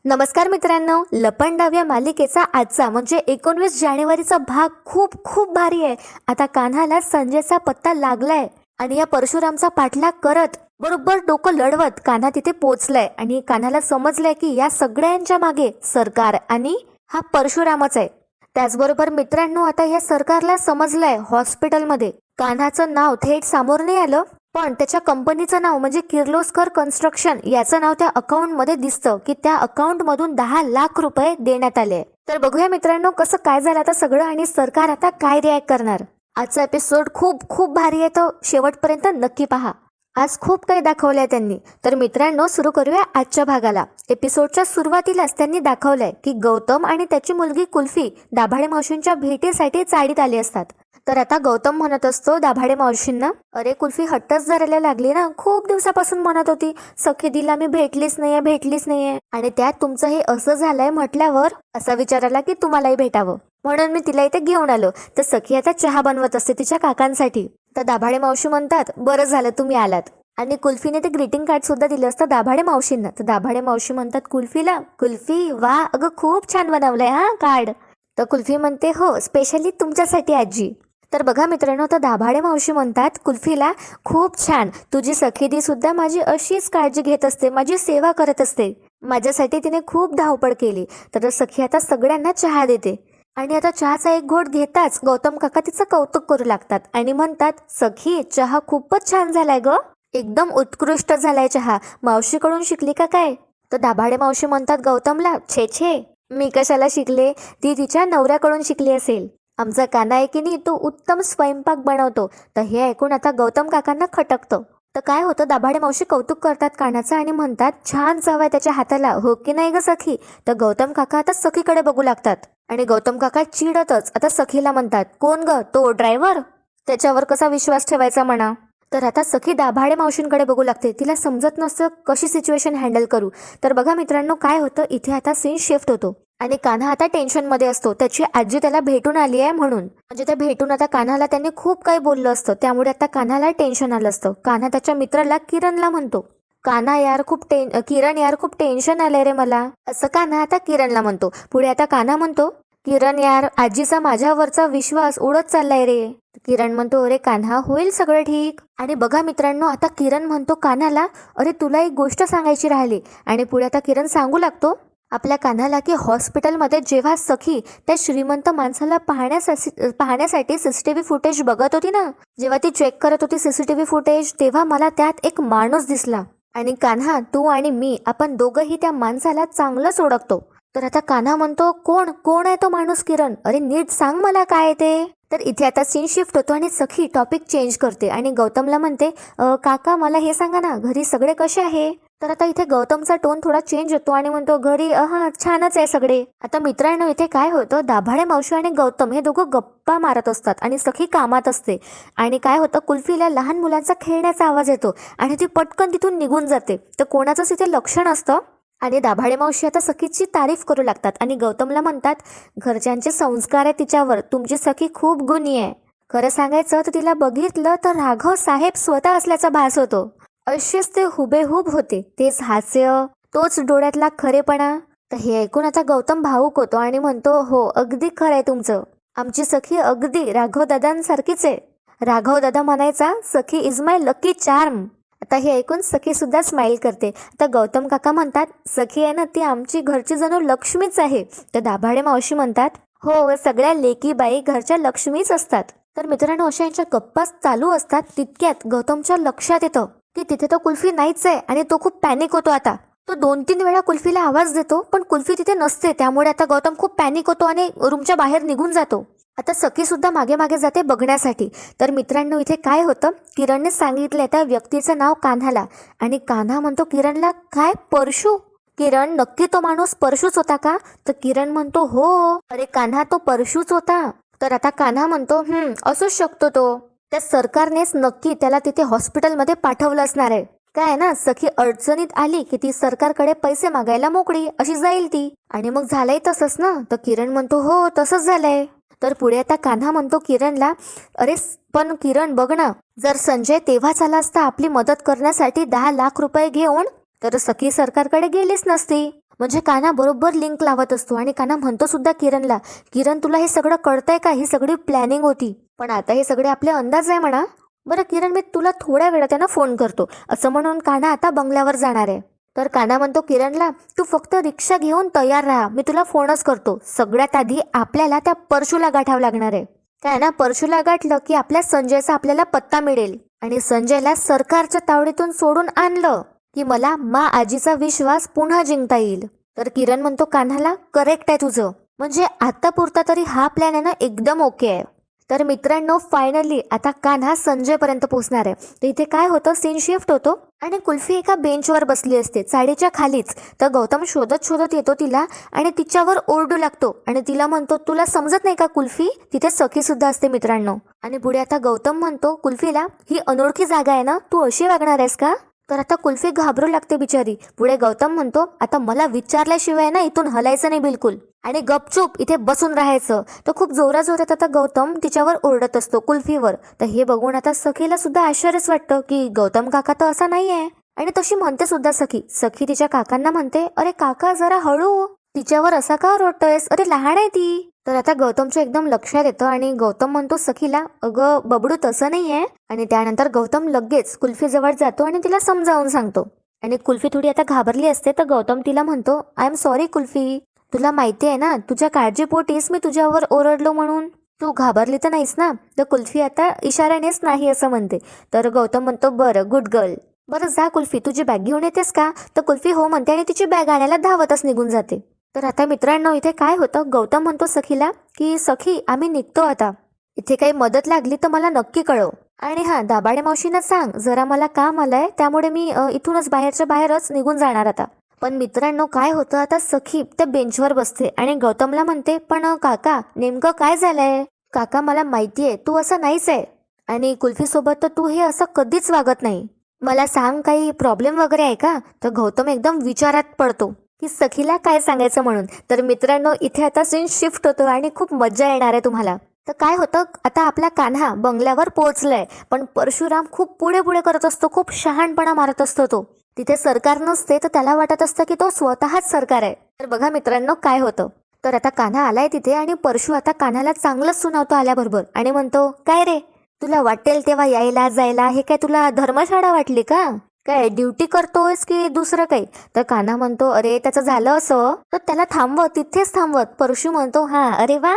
नमस्कार मित्रांनो, लपंडाव या मालिकेचा आजचा म्हणजे 19 जानेवारीचा भाग खूप खूप भारी आहे. आता कान्हाला संजयचा पत्ता लागलाय आणि या परशुरामचा पाठलाग करत बरोबर डोकं लढवत कान्हा तिथे पोहोचलाय आणि कान्हाला समजलंय की या सगळ्यांच्या मागे सरकार आणि हा परशुरामच आहे. त्याचबरोबर मित्रांनो, आता या सरकारला समजलंय हॉस्पिटलमध्ये कान्हाचं नाव थेट समोर नाही आलं, पण त्याच्या कंपनीचं नाव म्हणजे किर्लोस्कर कन्स्ट्रक्शन याचं नाव त्या अकाउंट मध्ये दिसतं की त्या अकाउंट मधून 10 लाख रुपये देण्यात आले. तर बघूया मित्रांनो कसं काय झालं आता सगळं आणि सरकार आता काय रिॲक्ट करणार. आजचा एपिसोड खूप खूप भारी आहे, तो शेवटपर्यंत नक्की पहा. आज खूप काही दाखवलंय त्यांनी. तर मित्रांनो, सुरू करूया आजच्या भागाला. एपिसोडच्या सुरुवातीलाच त्यांनी दाखवलंय की गौतम आणि त्याची मुलगी कुल्फी दाभाडे मावशींच्या भेटीसाठी चाळीत आली असतात. तर आता गौतम म्हणत असतो दाभाडे मावशींना, अरे कुल्फी हट्टच धरायला लागली ना, खूप दिवसापासून म्हणत होती सखी दिला मी भेटलीच नाहीये आणि त्यात तुमचं हे असं झालंय म्हटल्यावर असा विचार आला की तुम्हालाही भेटावं, म्हणून मी तिला इथे घेऊन आलो. तर सखी आता चहा बनवत असते तिच्या काकांसाठी. तर दाभाडे मावशी म्हणतात बरं झालं तुम्ही आलात, आणि कुल्फीने ते ग्रीटिंग कार्ड सुद्धा दिलं असतं दाभाडे मावशींना. तर दाभाडे मावशी म्हणतात कुल्फीला, कुल्फी वा अगं खूप छान बनवलंय हा कार्ड. तर कुल्फी म्हणते हो, स्पेशली तुमच्यासाठी आजी. तर बघा मित्रांनो, तर दाभाडे मावशी म्हणतात कुल्फीला, खूप छान, तुझी सखीदी सुद्धा माझी अशीच काळजी घेत असते, माझी सेवा करत असते, माझ्यासाठी तिने खूप धावपळ केली. तर सखी आता सगळ्यांना चहा देते आणि आता चहाचा एक घोट घेताच गौतम काका तिचं कौतुक करू लागतात आणि म्हणतात सखी चहा खूपच छान झालाय ग, एकदम उत्कृष्ट झालाय चहा, मावशीकडून शिकली का काय. तर दाभाडे मावशी म्हणतात गौतमला, छे छे मी कशाला शिकले, ती तिच्या नवऱ्याकडून शिकली असेल, आमचा काना आहे की नाही तो उत्तम स्वयंपाक बनवतो. तर हे ऐकून आता गौतम काकांना खटकतं. तर काय होतं, दाभाडे मावशी कौतुक करतात कानाचं आणि म्हणतात छान चव आहे त्याच्या हाताला, हो की नाही ग सखी. तर गौतम काका आता सखीकडे बघू लागतात आणि गौतम काका चिडतच आता सखीला म्हणतात, कोण ग तो ड्रायव्हर, त्याच्यावर कसा विश्वास ठेवायचा म्हणा. तर आता सखी दाभाडे मावशींकडे बघू लागते, तिला समजत नसतं कशी सिच्युएशन हँडल करू. तर बघा मित्रांनो काय होतं, इथे आता सीन शिफ्ट होतो आणि कान्हा आता टेन्शन मध्ये असतो, त्याची आजी त्याला भेटून आली आहे म्हणून. म्हणजे त्या भेटून आता कान्हाला त्यांनी खूप काही बोललं असतं, त्यामुळे आता कान्हाला टेन्शन आलं असतं. कान्हा त्याच्या मित्राला किरणला म्हणतो, किरण यार खूप टेन्शन आलंय रे मला, असं कान्हा आता किरणला म्हणतो. पुढे आता कान्हा म्हणतो, किरण यार आजीचा माझ्यावरचा विश्वास उडत चाललाय रे. किरण म्हणतो, अरे कान्हा होईल सगळं ठीक. आणि बघा मित्रांनो, आता किरण म्हणतो कान्हाला, अरे तुला एक गोष्ट सांगायची राहिली. आणि पुढे आता किरण सांगू लागतो आपल्या कान्हाला की हॉस्पिटलमध्ये जेव्हा सखी त्या श्रीमंत माणसाला पाहण्यासाठी सीसीटीव्ही फुटेज बघत होती ना, जेव्हा ती चेक करत होती सीसीटीव्ही फुटेज, तेव्हा मला त्यात एक माणूस दिसला आणि कान्हा तू आणि मी आपण दोघंही त्या माणसाला चांगलंच ओळखतो. तर आता कान्हा म्हणतो, कोण कोण आहे तो माणूस किरण, अरे नीट सांग मला काय आहे ते. तर इथे आता सीन शिफ्ट होतो आणि सखी टॉपिक चेंज करते आणि गौतमला म्हणते, काका मला हे सांगा ना, घरी सगळे कसे आहे. तर आता इथे गौतमचा टोन थोडा चेंज होतो आणि म्हणतो, घरी छानच आहे सगळे. आता मित्रांनो इथे काय होतं, दाभाडे मावशी आणि गौतम हे दोघं गप्पा मारत असतात आणि सखी कामात असते. आणि काय होतं, कुल्फीला लहान मुलांचा खेळण्याचा आवाज येतो आणि ती पटकन तिथून निघून जाते. तर कोणाचंच इथे लक्ष नसतं आणि दाभाडे मावशी आता सखीची तारीफ करू लागतात आणि गौतमला म्हणतात, घरच्यांचे संस्कार आहे तिच्यावर, तुमची सखी खूप गुणी आहे. खरं सांगायचं तर तिला बघितलं तर राघव साहेब स्वतः असल्याचा भास होतो. असेच ते हुबेहूब होते, तेच हास्य, तोच डोळ्यातला खरेपणा. तर हे ऐकून आता गौतम भावूक होतो आणि म्हणतो, हो अगदी खरं आहे तुमचं, आमची सखी अगदी राघव दादांसारखीच आहे. राघव दादा म्हणायचा सखी इज माय लकी चार्म. आता हे ऐकून सखी सुद्धा स्माइल करते. आता गौतम काका म्हणतात, सखी आहे ना ती आमची घरची जणू लक्ष्मीच आहे. तर दाभाडे मावशी म्हणतात, हो सगळ्या लेकी बाई घरच्या लक्ष्मीच असतात. तर मित्रांनो अशा यांच्या गप्पा चालू असतात, तितक्यात गौतमच्या लक्षात येतं की तिथे तो कुल्फी नाहीच आहे आणि तो खूप पॅनिक होतो. आता तो 2-3 वेळा कुल्फीला आवाज देतो पण कुल्फी तिथे नसते, त्यामुळे आता गौतम खूप पॅनिक होतो आणि रूमच्या बाहेर निघून जातो. आता सखी सुद्धा मागे मागे जाते बघण्यासाठी. तर मित्रांनो इथे काय होतं, किरणने सांगितलंय त्या व्यक्तीचं नाव कान्हाला आणि कान्हा म्हणतो किरणला, काय परशू, किरण नक्की तो माणूस परशूच होता का. तर किरण म्हणतो हो अरे कान्हा तो परशूच होता. तर आता कान्हा म्हणतो असूच शकतो तो, त्या सरकारनेच नक्की त्याला तिथे हॉस्पिटलमध्ये पाठवलं असणार आहे. काय ना सखी अडचणीत आली की ती सरकारकडे पैसे मागायला मोकळी अशी जाईल ती, आणि मग झालंय तसंच ना. तर किरण म्हणतो हो तसंच झालंय. तर पुढे आता कान्हा म्हणतो किरणला, अरे पण किरण बघ ना, जर संजय तेव्हाच आला असता आपली मदत करण्यासाठी 10 लाख रुपये घेऊन, तर सखी सरकारकडे गेलीच नसती. म्हणजे कान्हा बरोबर लिंक लावत असतो आणि कान्हा म्हणतो सुद्धा किरणला, किरण तुला हे सगळं कळतंय का, ही सगळी प्लॅनिंग होती, पण आता हे सगळे आपले अंदाज आहे म्हणा. बरं किरण, मी तुला थोड्या वेळात ना फोन करतो, असं म्हणून कान्हा आता बंगल्यावर जाणार आहे. तर कान्हा म्हणतो किरणला, तू फक्त रिक्षा घेऊन तयार राहा, मी तुला फोनच करतो. सगळ्यात आधी आपल्याला त्या परशूला गाठावं लागणार आहे. काय ना, परशूला गाठलं की आपल्या संजयचा आपल्याला पत्ता मिळेल आणि संजयला सरकारच्या तावडीतून सोडून आणलं की मला आजीचा विश्वास पुन्हा जिंकता येईल. तर किरण म्हणतो कान्हाला, करेक्ट आहे तुझं, म्हणजे आता पुरता तरी हा प्लॅन आहे ना एकदम ओके आहे. तर मित्रांनो, फायनली आता कान्हा संजयपर्यंत पोहोचणार आहे. तर इथे काय होतं, सीन शिफ्ट होतो आणि कुल्फी एका बेंचवर बसली असते साडीच्या खालीच. तर गौतम शोधत शोधत येतो तिला आणि तिच्यावर ओरडू लागतो आणि तिला म्हणतो, तुला समजत नाही का कुल्फी, तिथे सखी सुद्धा असते मित्रांनो. आणि पुढे आता गौतम म्हणतो कुल्फीला, ही अनोळखी जागा आहे ना, तू अशी वागणार आहेस का. तर आता कुल्फी घाबरू लागते बिचारी. पुढे गौतम म्हणतो, आता मला विचारल्याशिवाय ना इथून हलायचं नाही बिलकुल आणि गपचूप इथे बसून राहायचं. तर खूप जोरात आता गौतम तिच्यावर ओरडत असतो कुल्फीवर. तर हे बघून आता सखीला सुद्धा आश्चर्यच वाटतं की गौतम काका तर असा नाहीये. आणि तशी म्हणते सुद्धा सखी तिच्या काकांना म्हणते, अरे काका जरा हळू, तिच्यावर असा का ओरडतोयस, अरे लहान आहे ती. तर आता गौतमच्या एकदम लक्षात येतं आणि गौतम म्हणतो सखीला, अगं बबडू तसं नाहीये. आणि त्यानंतर गौतम लगेच कुल्फी जवळ जातो आणि तिला समजावून सांगतो. आणि कुल्फी थोडी आता घाबरली असते तर गौतम तिला म्हणतो, आय एम सॉरी कुल्फी, तुला माहिती आहे ना तुझ्या काळजीपोटीच मी तुझ्यावर ओरडलो म्हणून, तू घाबरली तर नाहीस ना. तर कुल्फी आता इशाऱ्यानेच नाही असं म्हणते. तर गौतम म्हणतो, बरं गुड गर्ल, बरं जा कुल्फी, तुझी बॅग घेऊन येतेस का. तर कुल्फी हो म्हणते आणि तिची बॅग आणायला धावतच निघून जाते. तर आता मित्रांनो, इथे काय होतं, गौतम म्हणतो सखीला की सखी आम्ही निघतो आता, इथे काही मदत लागली तर मला नक्की कळव. आणि हा, दाभाडे मावशींना सांग जरा मला काम आलंय, त्यामुळे मी इथूनच बाहेरच्या बाहेरच निघून जाणार आता. पण मित्रांनो काय होतं, आता सखी त्या बेंचवर बसते आणि गौतमला म्हणते, पण काका नेमकं काय झालंय. काका मला माहितीये तू असं नाहीच आहे आणि कुल्फी सोबत तर तू हे असं कधीच वागत नाही, मला सांग काही प्रॉब्लेम वगैरे आहे का. तर गौतम एकदम विचारात पडतो की सखीला काय सांगायचं म्हणून. तर मित्रांनो, इथे आता सीन शिफ्ट होतो आणि खूप मजा येणार आहे तुम्हाला. तर काय होतं, आता आपला कान्हा बंगल्यावर पोहोचलाय, पण परशुराम खूप पुढे पुढे करत असतो, खूप शहाणपणा मारत असतो तो. तिथे सरकार नसते तर त्याला वाटत असतं की तो स्वतःच सरकार आहे. तर बघा मित्रांनो काय होतं, तर आता कान्हा आलाय तिथे आणि परशु आता कान्हाला चांगलंच सुनावतो आल्याबरोबर आणि म्हणतो, काय रे, तुला वाटेल तेव्हा यायला जायला, हे काय तुला धर्मशाळा वाटली का, काय ड्युटी करतोयस की दुसरं काही. तर कान्हा म्हणतो, अरे त्याचं झालं असं तर त्याला थांबवत, तिथेच थांबवत. परशु म्हणतो, हा अरे वा,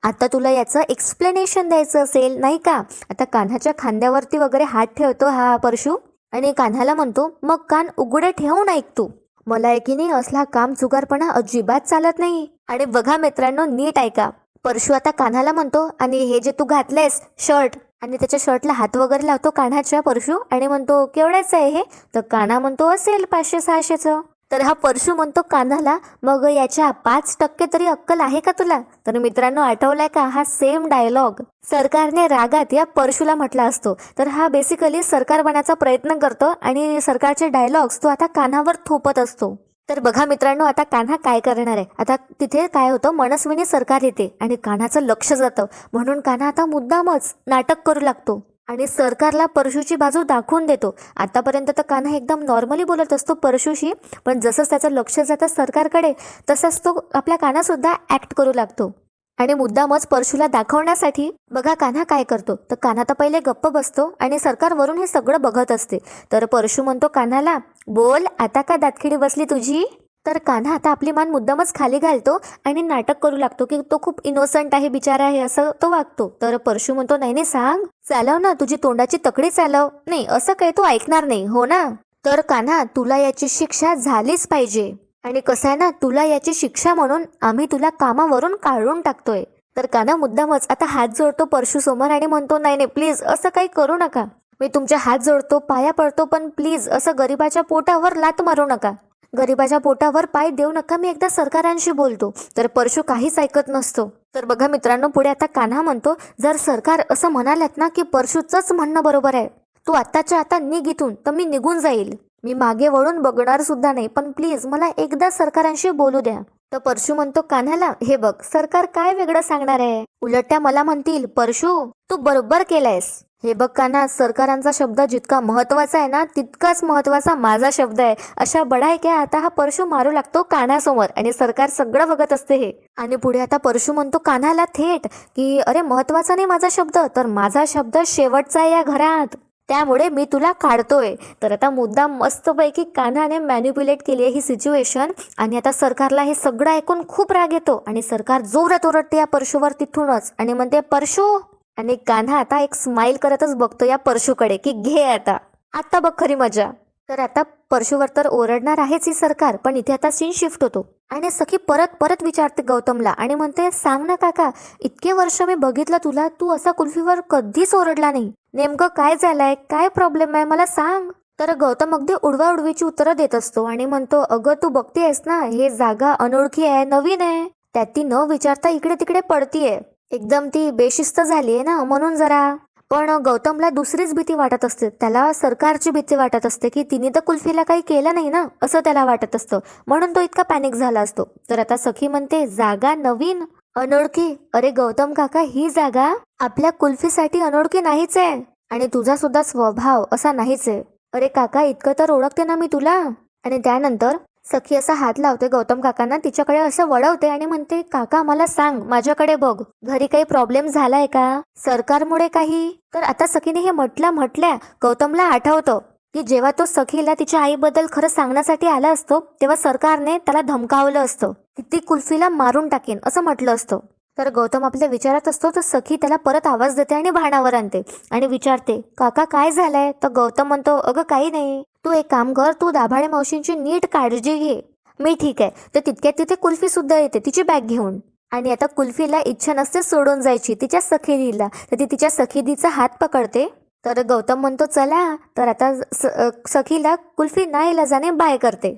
आता तुला याचं एक्सप्लेनेशन द्यायचं असेल नाही का. आता कान्हाच्या खांद्यावरती वगैरे हात ठेवतो हा परशु आणि कान्हाला म्हणतो, मग कान उघडे ठेवून ऐक तू, मला एकीने असला काम जुगारपणा अजिबात चालत नाही. आणि बघा मित्रांनो नीट ऐका, परशु आता कान्हाला म्हणतो, आणि हे जे तू घातलेस शर्ट, आणि त्याच्या शर्टला हात वगैरे लावतो कान्हाच्या परशु आणि म्हणतो, केवढ्याच आहे हे. तर कान्हा म्हणतो, असेल 500-600चं. तर हा परशु म्हणतो कान्हाला, मग याच्या 5% तरी अक्कल आहे का तुला. तर मित्रांनो आठवलाय का, हा सेम डायलॉग सरकारने रागात या परशुला म्हटला असतो. तर हा बेसिकली सरकार बनायचा प्रयत्न करतो आणि सरकारचे डायलॉग्स तो आता कान्हावर थोपत असतो. तर बघा मित्रांनो, आता कान्हा काय करणार आहे. आता तिथे काय होतं, मनस्विनी सरकार येते आणि कान्हाचं लक्ष जातं, म्हणून कान्हा आता मुद्दामच नाटक करू लागतो आणि सरकारला परशुची बाजू दाखवून देतो. आतापर्यंत तर कान्हा एकदम नॉर्मली बोलत असतो परशुशी, पण जसंच त्याचं लक्ष जातं सरकारकडे तसंच तो आपला कान्हा सुद्धा ऍक्ट करू लागतो आणि मुद्दामच परशुला दाखवण्यासाठी बघा कान्हा काय करतो. तर कान्हा तर पहिले गप्प बसतो आणि सरकारवरून हे सगळं बघत असते. तर परशु म्हणतो कान्हाला, बोल आता का दातखिडी बसली तुझी. तर कान्हा आता आपली मान मुद्दामच खाली घालतो आणि नाटक करू लागतो की तो खूप इनोसंट आहे, बिचारा आहे, असं तो वागतो. तर परशु म्हणतो, नाही नाही सांग, चालव ना तुझी तोंडाची तकडी चालव. नाही असं काही तू ऐकणार नाही हो ना. तर कान्हा, तुला याची शिक्षा झालीच पाहिजे आणि कसं आहे ना, तुला याची शिक्षा म्हणून आम्ही तुला कामावरून काढून टाकतोय. तर कान्हा मुद्दामच आता हात जोडतो परशु समोर आणि म्हणतो, नाही नाही प्लीज असं काही करू नका, मी तुमच्या हात जोडतो, पाया पडतो, पण प्लीज असं गरिबाच्या पोटावर लात मारू नका, गरिबाच्या पोटावर पाय देऊ नका, मी एकदा सरकारांशी बोलतो. तर परशु काहीच ऐकत नसतो. तर बघा मित्रांनो, पुढे आता कान्हा म्हणतो, जर सरकार असं म्हणाल्यात ना की परशुचंच म्हणणं बरोबर आहे, तू आत्ताच्या आता निघ इथून, तर मी निघून जाईल, मी मागे वळून बघणार सुद्धा नाही, पण प्लीज मला एकदा सरकारांशी बोलू द्या. तर परशू म्हणतो कान्हाला, हे बघ सरकार काय वेगळं सांगणार आहे, उलट त्या मला म्हणतील परशू तू बरोबर केलंयस. हे बघ कान्हा, सरकारांचा शब्द जितका महत्वाचा आहे ना तितकाच महत्वाचा माझा शब्द आहे. अशा बडाय क्या आता हा परशू मारू लागतो कान्हासमोर आणि सरकार सगळं बघत असते हे. आणि पुढे आता परशू म्हणतो कान्हाला थेट की अरे महत्वाचा नाही माझा शब्द, तर माझा शब्द शेवटचा आहे या घरात, त्यामुळे मी तुला काढतोय. तर आता मुद्दाम मस्तपैकी कान्हाने मॅन्युप्युलेट केली आहे ही सिच्युएशन. आणि आता सरकारला हे सगळं ऐकून खूप राग येतो आणि सरकार जोरात ओरडते या परशूवर तिथूनच आणि म्हणते परशू. आणि कान्हा आता एक स्माइल करतच बघतो या परशूकडे की घे आता बघ खरी मजा. तर आता परशूवर तर ओरडणार आहेच ही सरकार, पण इथे आता सीन शिफ्ट होतो आणि सखी परत परत विचारते गौतमला आणि म्हणते सांग ना काका, इतके वर्ष मी बघितलं तुला, तू असा कुल्फीवर कधीच ओरडला नाही, नेमकं काय झालंय, काय प्रॉब्लेम आहे मला सांग. तर गौतम अगदी उडवा उडवीची उत्तरं देत असतो आणि म्हणतो अगं तू बघतेयस ना, हे जागा अनोळखी आहे, नवीन आहे, त्यात ती न विचारता इकडे तिकडे पडतीये, एकदम ती बेशिस्त झालीये ना म्हणून जरा. पण गौतमला दुसरीच भीती वाटत असते, त्याला सरकारची भीती वाटत असते की तिने तर कुल्फीला काही केलं नाही ना असं त्याला वाटत असतं, म्हणून तो इतका पॅनिक झाला असतो. तर आता सखी म्हणते जागा नवीन अनोळखी, अरे गौतम काका ही जागा आपल्या कुल्फीसाठी अनोळखी नाहीच आहे आणि तुझा सुद्धा स्वभाव असा नाहीच आहे. अरे काका इतकं तर ओळखते ना मी तुला. आणि त्यानंतर सखी असा हात लावते गौतम काकांना, तिच्याकडे असं वळवते आणि म्हणते काका मला सांग, माझ्याकडे बघ, घरी काही प्रॉब्लेम झालाय का, सरकारमुळे काही. तर आता सखीने हे म्हटल्या गौतमला आठवतं की जेव्हा तो सखीला तिच्या आईबद्दल खरं सांगण्यासाठी आला असतो तेव्हा सरकारने त्याला धमकावलं असतं की ती कुल्फीला मारून टाकेन असं म्हटलं असतं. तर गौतम आपल्या विचारात असतो तर सखी त्याला परत आवाज देते आणि भानावर आणते आणि विचारते काका काय झालंय. तर गौतम म्हणतो अगं काही नाही, तू एक काम कर, तू दाभाडे मावशींची नीट काळजी घे, मी ठीक आहे. तर तितक्यात तिथे कुल्फी सुद्धा येते तिची बॅग घेऊन आणि आता कुल्फीला इच्छा नसते सोडून जायची तिच्या सखीला, तर ती तिच्या सखीदीचा हात पकडते. तर गौतम म्हणतो चला. तर आता सखीला कुल्फी नाईलाजाने बाय करते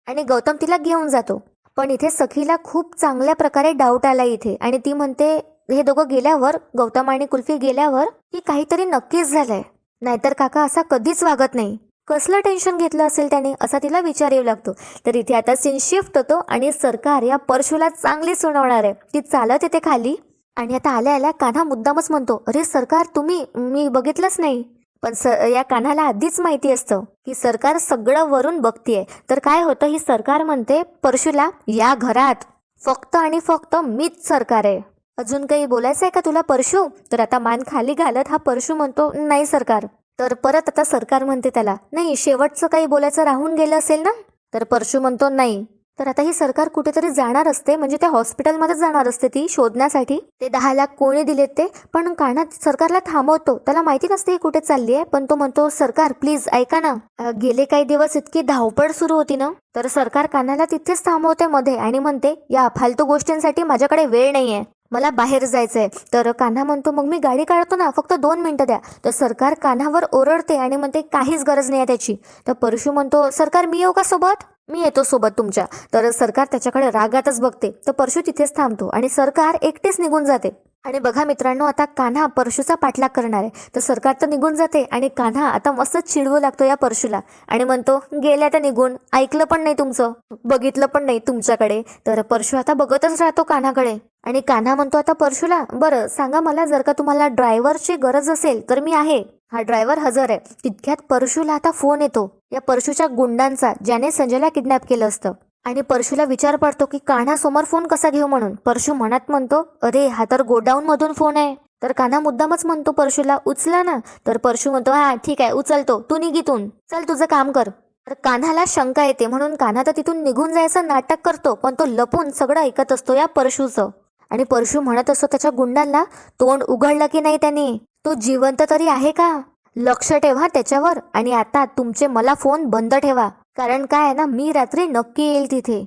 आणि गौतम तिला घेऊन जातो. पण इथे सखीला खूप चांगल्या प्रकारे डाऊट आला इथे आणि ती म्हणते हे दोघं गेल्यावर, गौतम आणि कुल्फी गेल्यावर, की काहीतरी नक्कीच झालंय, नाहीतर काका असा कधीच वागत नाही, कसलं टेन्शन घेतलं असेल त्याने असा तिला विचार येऊ लागतो. तर इथे आता सीन शिफ्ट होतो आणि सरकार या परशूला चांगली सुनावणार आहे. ती चालत येते खाली आणि आता आल्या आल्या कान्हा मुद्दामच म्हणतो अरे सरकार तुम्ही, मी बघितलंच नाही. पण या कान्हाला आधीच माहिती असतं की सरकार सगळं वरून बघतीये. तर काय होतं, ही सरकार म्हणते परशूला या घरात फक्त आणि फक्त मीच सरकार आहे, अजून काही बोलायचं आहे का तुला परशू. तर आता मान खाली घालत हा परशू म्हणतो नाही सरकार. तर परत आता सरकार म्हणते त्याला नाही शेवटचं काही बोलायचं राहून गेलं असेल ना. तर परशू म्हणतो नाही. तर आता ही सरकार कुठेतरी जाणार असते, म्हणजे त्या हॉस्पिटलमध्ये जाणार असते ती शोधण्यासाठी, ते 10 लाख कोणी दिलेत ते. पण कान्हा सरकारला थांबवतो, त्याला माहिती नसते ही कुठे चालली आहे, पण तो म्हणतो सरकार प्लीज ऐका ना, गेले काही दिवस इतकी धावपळ सुरू होती ना. तर सरकार कान्हाला तिथेच थांबवते मध्ये आणि म्हणते या फालतू गोष्टींसाठी माझ्याकडे वेळ नाहीये, मला बाहेर जायचंय. तर कान्हा म्हणतो मग मी गाडी काढतो ना, फक्त 2 मिनिटं द्या. तर सरकार कान्हावर ओरडते आणि म्हणते काहीच गरज नाही आहे त्याची. तर परशू म्हणतो सरकार मी येऊ का सोबत, मी येतो सोबत तुमच्या. तर सरकार त्याच्याकडे रागातच बघते. तर परशू तिथेच थांबतो आणि सरकार एकटीच निघून जाते. आणि बघा मित्रांनो, आता कान्हा परशूचा पाठलाग करणार आहे. तर सरकार तर निघून जाते आणि कान्हा आता मस्त चिडवू लागतो या परशूला आणि म्हणतो गेल्या तर निघून, ऐकलं पण नाही तुमचं, बघितलं पण नाही तुमच्याकडे. तर परशू आता बघतच राहतो कान्हाकडे आणि कान्हा म्हणतो आता परशूला बरं सांगा मला, जर का तुम्हाला ड्रायव्हरची गरज असेल तर मी आहे, हा ड्रायव्हर हजर आहे. तितक्यात परशूला आता फोन येतो या परशूच्या गुंडांचा, ज्याने संजयला किडनॅप केलं असतं. आणि परशूला विचार पडतो की कान्हा समोर फोन कसा घेऊ म्हणून. परशू मनात म्हणतो अरे हा तर गोडाऊन मधून फोन आहे. तर कान्हा मुद्दामच म्हणतो परशूला उचला ना. तर परशू म्हणतो हा ठीक आहे उचलतो, तू निघितून चल तुझं काम कर. तर कान्हाला शंका येते म्हणून कान्हा तर तिथून निघून जायचं नाटक करतो, पण तो लपून सगळं ऐकत असतो या परशूचं. आणि परशू म्हणत असतो त्याच्या गुंडांना तोंड उघडलं की नाही त्यांनी, तो जिवंत तरी आहे का, लक्ष ठेवा त्याच्यावर. आणि आता तुमचे मला फोन बंद ठेवा, कारण काय आहे ना मी रात्री नक्की येईल तिथे.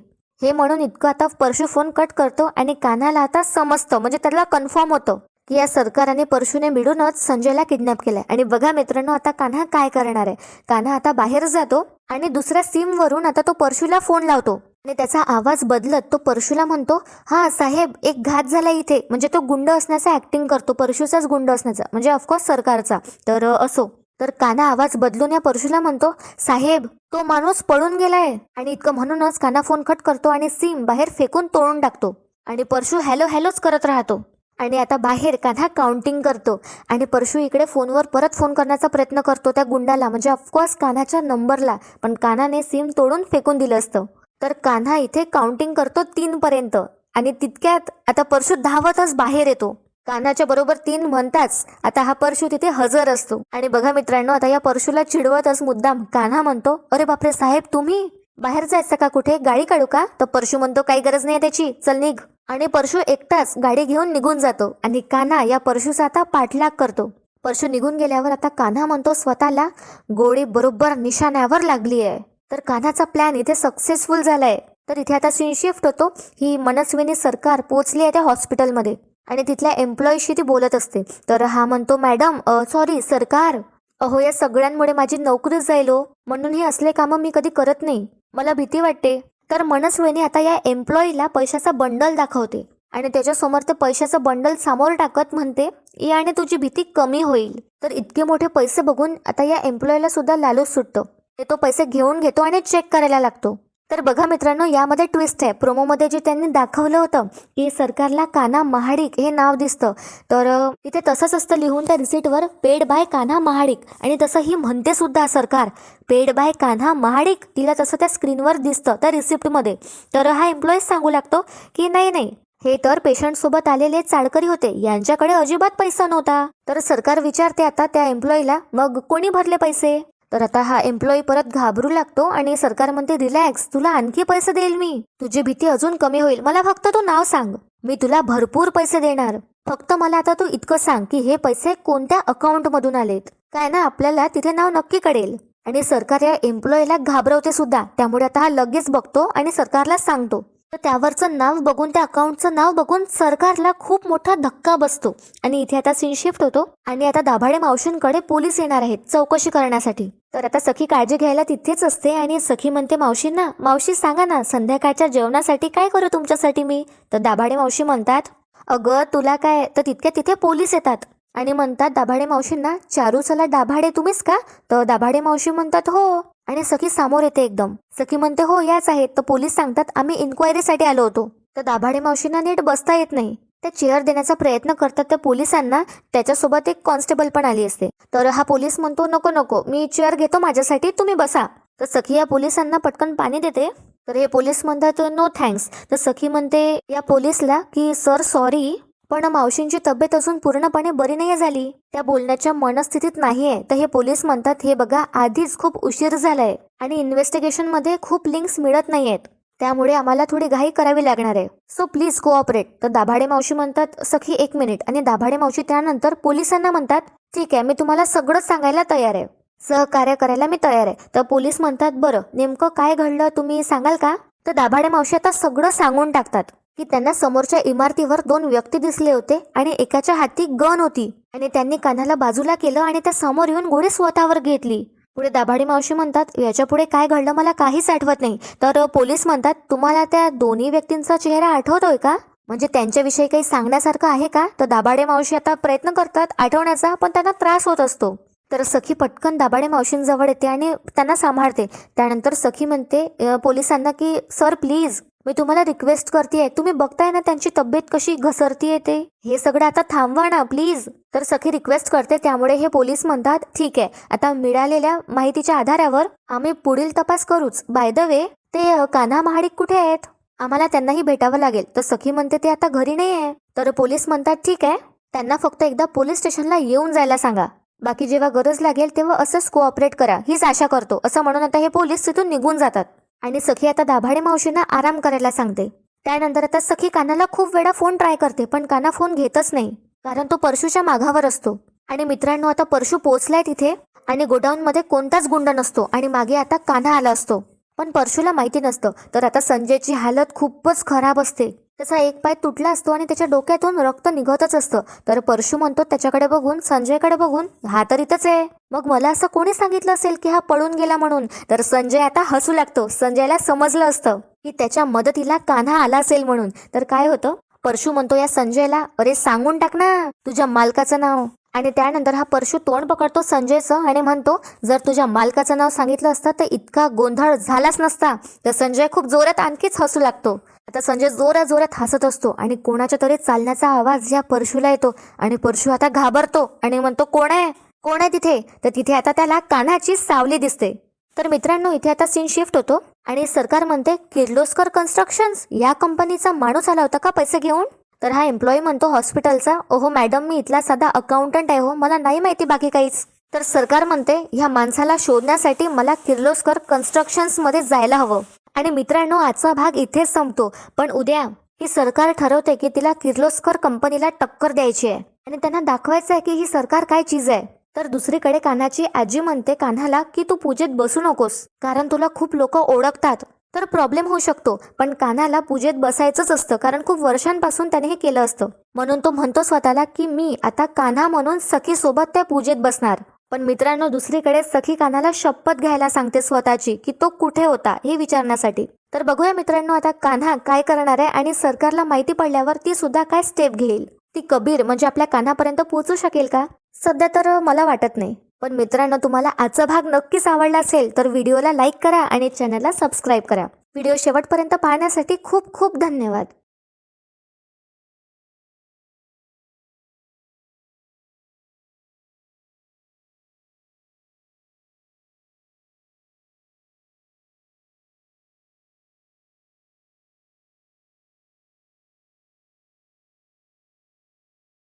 हे म्हणून इतकं आता परशू फोन कट करतो आणि कान्हाला आता समजतं, म्हणजे त्याला कन्फर्म होतं की या सरकार आणि परशूने मिळूनच संजयला किडनॅप केलंय. आणि बघा मित्रांनो, आता कान्हा काय करणार आहे. कान्हा आता बाहेर जातो आणि दुसऱ्या सिम वरून आता तो परशूला फोन लावतो आणि त्याचा आवाज बदलत तो परशूला म्हणतो हा साहेब एक घात झाला इथे, म्हणजे तो गुंड असण्याचा ऍक्टिंग करतो, परशूचाच गुंड असण्याचा, म्हणजे ऑफकोर्स सरकारचा. तर असो, तर कान्हा आवाज बदलून या परशूला म्हणतो, साहेब तो माणूस पळून गेलाय. आणि इतकं म्हणूनच कान्हा फोन कट करतो आणि सिम बाहेर फेकून तोडून टाकतो. आणि परशू हॅलो हॅलोच करत राहतो. आणि आता बाहेर कान्हा काउंटिंग करतो. आणि परशू इकडे फोनवर परत फोन करण्याचा प्रयत्न करतो त्या गुंडाला, म्हणजे ऑफकोर्स कान्हाच्या नंबरला. पण कान्हाने सिम तोडून फेकून दिलं असतं. तर कान्हा इथे काउंटिंग करतो 3 पर्यंत. आणि तितक्यात आता परशू धावतच बाहेर येतो. कान्हाच्या बरोबर 3 म्हणताच आता हा परशू तिथे हजर असतो. आणि बघा मित्रांनो, आता या परशूला चिडवतच मुद्दाम कान्हा म्हणतो, अरे बापरे साहेब तुम्ही बाहेर जायचं का कुठे, गाडी काढू का? तर परशू म्हणतो, काही गरज नाही त्याची, चल निघ. आणि परशू एकटाच गाडी घेऊन निघून जातो. आणि कान्हा या परशूचा आता पाठलाग करतो. परशू निघून गेल्यावर आता कान्हा म्हणतो स्वतःला, गोळी बरोबर निशाण्यावर लागली आहे. तर कान्हाचा प्लॅन इथे सक्सेसफुल झालाय. तर इथे आता सीन शिफ्ट होतो. ही मनस्विनी सरकार पोहोचली आहे त्या हॉस्पिटलमध्ये. आणि तिथल्या एम्प्लॉईशी ती बोलत असते. तर हा म्हणतो, मॅडम सॉरी सरकार, अहो या सगळ्यांमुळे माझी नोकरीच जाईल हो, म्हणून हे असले कामं मी कधी करत नाही, मला भीती वाटते. तर मनस्विनी आता या एम्प्लॉईला पैशाचा बंडल दाखवते. आणि त्याच्यासमोर ते पैशाचं बंडल समोर टाकत म्हणते, याने तुझी भीती कमी होईल. तर इतके मोठे पैसे बघून आता या एम्प्लॉईला सुद्धा लालूच सुटतो. तो पैसे घेऊन घेतो आणि चेक करायला लागतो. तर बघा मित्रांनो, यामध्ये ट्विस्ट आहे. प्रोमोमध्ये जे त्यांनी दाखवलं होतं की सरकारला कान्हा महाडिक हे नाव दिसतं, तर इथे तसंच असतं लिहून त्या रिसिटवर, पेड बाय कान्हा महाडिक. आणि तसं ही म्हणते सुद्धा सरकार, पेड बाय कान्हा महाडिक. तिला तसं त्या स्क्रीनवर दिसतं त्या रिसिप्टमध्ये. तर हा एम्प्लॉईज सांगू लागतो की नाही नाही, हे तर पेशंट सोबत आलेले चाळकरी होते, यांच्याकडे अजिबात पैसा नव्हता. तर सरकार विचारते आता त्या एम्प्लॉईला, मग कोणी भरले पैसे? तर आता हा एम्प्लॉई परत घाबरू लागतो. आणि सरकार म्हणते, रिलॅक्स, तुला आणखी पैसे देईल मी, तुझी भीती अजून कमी होईल, मला फक्त तू नाव सांग, मी तुला भरपूर पैसे देणार. फक्त मला आता तू इतकं सांग की हे पैसे कोणत्या अकाउंट मधून आलेत. काय ना, आपल्याला तिथे नाव नक्की कळेल. आणि सरकार या एम्प्लॉईला घाबरवते सुद्धा. त्यामुळे आता हा लगेच बघतो आणि सरकारला सांगतो. तर त्यावरचं नाव बघून, त्या अकाउंटचं नाव बघून सरकारला खूप मोठा धक्का बसतो. आणि इथे आता सीन शिफ्ट होतो. आणि आता दाभाडे मावशींकडे पोलीस येणार आहेत चौकशी करण्यासाठी. तर आता सखी काळजी घ्यायला तिथेच असते. आणि सखी म्हणते मावशींना, मावशी सांगा ना, संध्याकाळच्या जेवणासाठी काय करू तुमच्यासाठी मी? तर दाभाडे मावशी म्हणतात, अगं तुला काय? तर तितक्या तिथे पोलीस येतात आणि म्हणतात दाभाडे मावशींना, चारू चला दाभाडे तुम्हीच का? तर दाभाडे मावशी म्हणतात हो. आणि सखी समोर येते एकदम. सखी म्हणते हो याच आहेत. तर पोलीस सांगतात, आम्ही इन्क्वायरीसाठी आलो होतो. तर दाभाडे मावशींना नीट बसता येत नाही. त्या चेअर देण्याचा प्रयत्न करतात त्या पोलिसांना. त्याच्यासोबत एक कॉन्स्टेबल पण आली असते. तर हा पोलीस म्हणतो, नको नको, मी चेअर घेतो माझ्यासाठी, तुम्ही बसा. तर सखी या पोलिसांना पटकन पाणी देते. तर हे पोलीस म्हणतात नो थँक्स. तर सखी म्हणते या पोलीसला की सर सॉरी, पण मावशींची तब्येत अजून पूर्णपणे बरी नाही झाली, त्या बोलण्याच्या मनस्थितीत नाहीये. तर हे पोलीस म्हणतात, हे बघा आधीच खूप उशीर झालाय आणि इन्व्हेस्टिगेशन मध्ये खूप लिंक्स मिळत नाहीयेत, त्यामुळे आम्हाला थोडी घाई करावी लागणार आहे, सो प्लीज कोऑपरेट. तर दाभाडे मावशी म्हणतात, सखी 1 मिनिट. आणि दाभाडे मावशी त्यानंतर पोलिसांना म्हणतात, ठीक आहे, मी तुम्हाला सगळं सांगायला तयार आहे, सहकार्य करायला मी तयार आहे. तर पोलीस म्हणतात, बरं नेमकं काय घडलं तुम्ही सांगाल का? तर दाभाडे मावशी आता सगळं सांगून टाकतात की त्यांना समोरच्या इमारतीवर 2 व्यक्ती दिसले होते आणि एकाच्या हाती गन होती आणि त्यांनी कान्हाला बाजूला केलं आणि त्या समोर येऊन गोळी स्वतःवर घेतली. पुढे दाभाडे मावशी म्हणतात, याच्या पुढे काय घडलं मला काहीच आठवत नाही. तर पोलीस म्हणतात, तुम्हाला त्या दोन्ही व्यक्तींचा चेहरा आठवतोय का? म्हणजे त्यांच्याविषयी काही सांगण्यासारखं आहे का? तर दाभाडे मावशी आता प्रयत्न करतात आठवण्याचा, पण त्यांना त्रास होत असतो. तर सखी पटकन दाभाडे मावशींजवळ येते आणि त्यांना सांभाळते. त्यानंतर सखी म्हणते पोलिसांना की सर प्लीज, मी तुम्हाला रिक्वेस्ट करते, तुम्ही बघताय ना त्यांची तब्येत कशी घसरतीये, ते हे सगळं आता थांबवा ना प्लीज. तर सखी रिक्वेस्ट करते. त्यामुळे हे पोलीस म्हणतात, ठीक आहे, आता मिळालेल्या माहितीच्या आधारावर आम्ही पुढील तपास करूच. बाय द वे, ते कान्हा महाडिक कुठे आहेत? आम्हाला त्यांनाही भेटावं लागेल. तर सखी म्हणते, ते आता घरी नाही आहे. तर पोलीस म्हणतात, ठीक आहे, त्यांना फक्त एकदा पोलीस स्टेशनला येऊन जायला सांगा, बाकी जेव्हा गरज लागेल तेव्हा असंच कोऑपरेट करा, हीच आशा करतो. असं म्हणून आता हे पोलीस तिथून निघून जातात. आणि सखी आता दाभाडे मावशींना आराम करायला सांगते. त्यानंतर आता सखी कान्हाला खूप वेळा फोन ट्राय करते, पण कान्हा फोन घेतच नाही, कारण तो परशूच्या मागावर असतो. आणि मित्रांनो, आता परशू पोहोचलाय तिथे आणि गोडाऊन मध्ये कोणताच गुंड नसतो आणि मागे आता कान्हा आला असतो, पण परशूला माहिती नसतं. तर आता संजयची हालत खूपच खराब असते. त्याचा एक पाय तुटला असतो आणि त्याच्या डोक्यातून रक्त निघतच असतं. तर परशू म्हणतो त्याच्याकडे बघून, संजयकडे बघून, हा तर इथंच आहे, मग मला असं कोणी सांगितलं असेल की हा पळून गेला म्हणून? तर संजय आता हसू लागतो. संजयला समजलं असतं की त्याच्या मदतीला कान्हा आला असेल म्हणून. तर काय होतं, परशू म्हणतो या संजयला, अरे सांगून टाक ना तुझ्या मालकाचं नाव. आणि त्यानंतर हा परशु तोंड पकडतो संजयचं आणि म्हणतो, जर तुझ्या मालकाचं नाव सांगितलं असतं तर इतका गोंधळ झालाच नसता. तर संजय खूप जोरात आणखीच हसू लागतो. आता संजय जोरात हसत असतो आणि कोणाच्या तरी चालण्याचा आवाज या परशुला येतो आणि परशु आता घाबरतो आणि म्हणतो, कोण आहे तिथे? तर तिथे आता त्याला कान्हाची सावली दिसते. तर मित्रांनो, इथे आता सीन शिफ्ट होतो आणि सरकार म्हणते, किर्लोस्कर कन्स्ट्रक्शन्स या कंपनीचा माणूस आला होता का पैसे घेऊन? तर हा एम्प्लॉई म्हणतो हॉस्पिटलचा, ओहो मॅडम, मी इथला साधा अकाउंटंट आहे हो, मला नाही माहिती बाकी काहीच. तर सरकार म्हणते, ह्या माणसाला शोधण्यासाठी मला किर्लोस्कर कन्स्ट्रक्शन्स मध्ये जायला हवं. आणि मित्रांनो, आजचा भाग इथेच संपतो. पण उद्या ही सरकार ठरवते की तिला किर्लोस्कर कंपनीला टक्कर द्यायची आहे आणि त्यांना दाखवायचं आहे की ही सरकार काय चीज आहे. तर दुसरीकडे कान्हाची आजी म्हणते कान्हाला की तू पूजेत बसू नकोस, कारण तुला खूप लोक ओळखतात, तर प्रॉब्लेम होऊ शकतो. पण कान्हाला पूजेत बसायचंच असतं, कारण खूप वर्षांपासून त्याने हे केलं असतं. म्हणून तो म्हणतो स्वतःला की मी आता कान्हा म्हणून सखी सोबत त्या पूजेत बसणार. पण मित्रांनो, दुसरीकडे सखी कान्हाला शपथ घ्यायला सांगते स्वतःची की तो कुठे होता हे विचारण्यासाठी. तर बघूया मित्रांनो, आता कान्हा काय करणार आहे आणि सरकारला माहिती पडल्यावर ती सुद्धा काय स्टेप घेईल. ती कबीर म्हणजे आपल्या कान्हापर्यंत पोहोचू शकेल का? सध्या तर मला वाटत नाही. पण मित्रांनो, तुम्हाला आजचा भाग नक्कीच आवडला असेल तर व्हिडिओला लाईक करा आणि चॅनलला सबस्क्राईब करा. व्हिडिओ शेवटपर्यंत पाहण्यासाठी खूप खूप धन्यवाद.